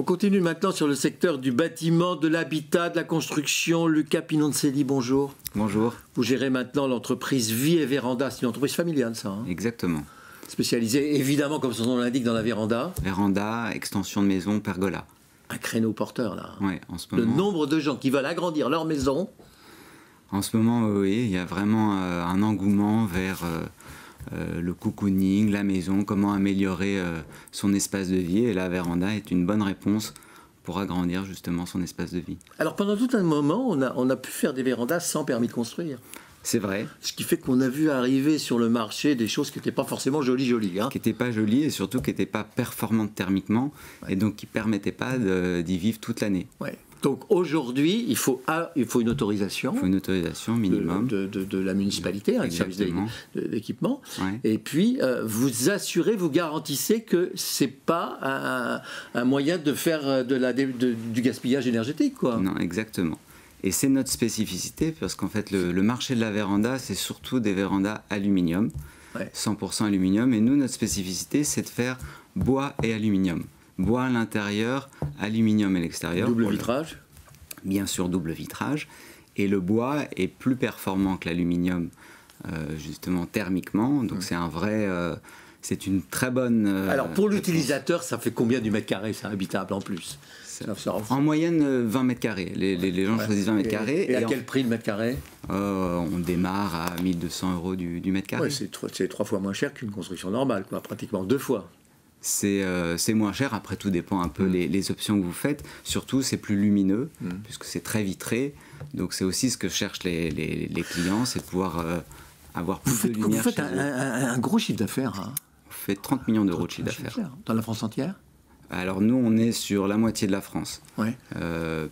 continue maintenant sur le secteur du bâtiment, de l'habitat, de la construction. Lucas Pinoncelli, bonjour. Bonjour. Vous gérez maintenant l'entreprise Vie et Véranda. C'est une entreprise familiale, ça, hein? Exactement. Spécialisée, évidemment, comme son nom l'indique, dans la véranda. Véranda, extension de maison, pergola. Un créneau porteur, là. Oui, en ce moment. Le nombre de gens qui veulent agrandir leur maison. En ce moment, oui, il y a vraiment un engouement vers le cocooning, la maison, comment améliorer son espace de vie. Et la véranda est une bonne réponse pour agrandir justement son espace de vie. Alors pendant tout un moment, on a pu faire des vérandas sans permis de construire. C'est vrai. Ce qui fait qu'on a vu arriver sur le marché des choses qui n'étaient pas forcément jolies. Hein. Qui n'étaient pas jolies et surtout qui n'étaient pas performantes thermiquement, ouais. Et donc qui ne permettaient pas d'y vivre toute l'année. Ouais. Donc aujourd'hui, il faut une autorisation. Il faut une autorisation minimum. De la municipalité, hein, du service d'équipement. Ouais. Et puis, vous assurez, vous garantissez que ce n'est pas un moyen de faire du gaspillage énergétique, quoi. Non, exactement. Et c'est notre spécificité, parce qu'en fait, le marché de la véranda, c'est surtout des vérandas aluminium, ouais. 100% aluminium. Et nous, notre spécificité, c'est de faire bois et aluminium. Bois à l'intérieur, aluminium à l'extérieur. Double vitrage ? Bien sûr, double vitrage. Et le bois est plus performant que l'aluminium, justement thermiquement. Donc c'est un vrai... c'est une très bonne... Alors pour l'utilisateur, ça fait combien du mètre carré? C'est habitable en plus? En moyenne, 20 mètres carrés. Les gens choisissent 20 mètres carrés. Et à quel prix le mètre carré? On démarre à 1 200 € du mètre carré. Ouais, c'est 3 fois moins cher qu'une construction normale, quoi, pratiquement 2 fois. C'est moins cher, après tout dépend un peu les options que vous faites. Surtout, c'est plus lumineux, puisque c'est très vitré. Donc c'est aussi ce que cherchent les clients, c'est de pouvoir avoir plus de lumière. Vous faites un gros chiffre d'affaires. Hein. On fait 30 millions d'euros de chiffre d'affaires. Dans la France entière? Alors nous, on est sur la moitié de la France, ouais.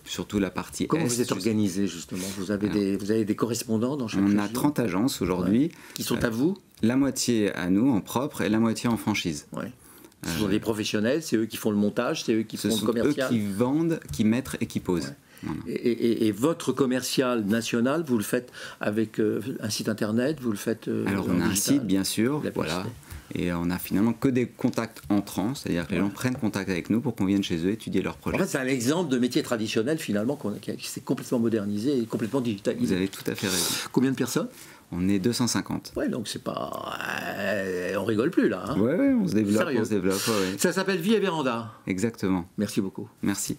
Surtout la partie Comment est. Vous êtes organisé justement? Vous avez des correspondants dans chaque région? On a 30 agences aujourd'hui. Ouais. Qui sont à vous? La moitié à nous en propre et la moitié en franchise. Ouais. Ce sont des professionnels, c'est eux qui font le montage, c'est eux qui font le commercial. Ce sont eux qui vendent, qui mettent et qui posent. Ouais. Et votre commercial national, vous le faites avec un site internet, vous le faites alors on a un site bien sûr, voilà. Et on a finalement que des contacts entrants, c'est-à-dire que les gens prennent contact avec nous pour qu'on vienne chez eux étudier leur projet. En fait, c'est un exemple de métier traditionnel finalement qui s'est complètement modernisé et complètement digitalisé. Vous avez tout à fait raison. Combien de personnes? On est 250. Ouais, donc c'est pas... on rigole plus là. Hein. Ouais, on se développe. Sérieux. On se développe, ouais. Ça s'appelle Vie et Véranda. Exactement. Merci beaucoup. Merci.